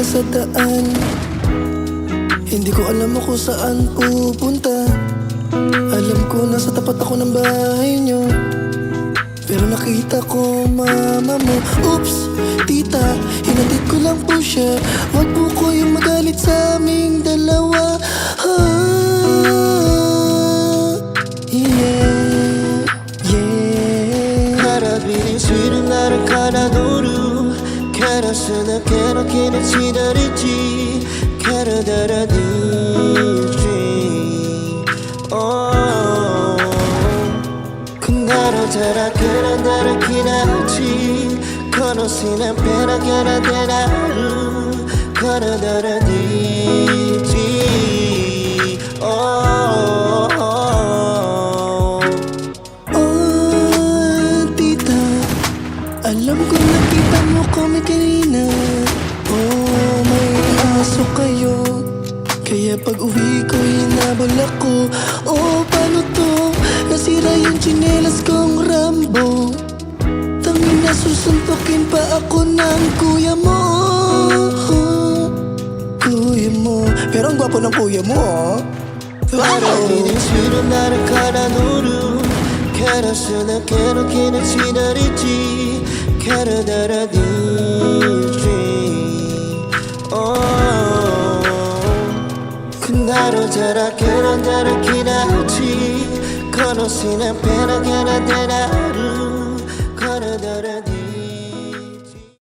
sa daan. Hindi ko alam kung saan pupunta. Alam ko nasa tapat ako ng bahay nyo, pero nakita ko mama mo. Oops, tita, hinatid ko lang po siya. Wag po kayong magalit sa aming dalawa. Yeah, yeah. 바라비는 술은 나를 갈아놓루 가라스나 깨놓기는 지다리지 가라다라디지 나로 자라 그란다라 기나지 거노시나 페라 가라다라루 가라다라디지 Tita, alam ko nakita mo kami kanina. Oh, may aso kayo, kaya pag uwi ko hinabol ako. Oh, paano to? Nasira yung tsinelas kong Rambo. Tangin na susuntukin pa ako ng kuya mo. Kuya mo, pero ang gwapo ng kuya mo. 바라비는 술은 나를 갈아놓루 가라스나 깨놓기는 지다리지 가라다라디지 나로 자라 그란다라 기나지 거노시나 페라 가라다라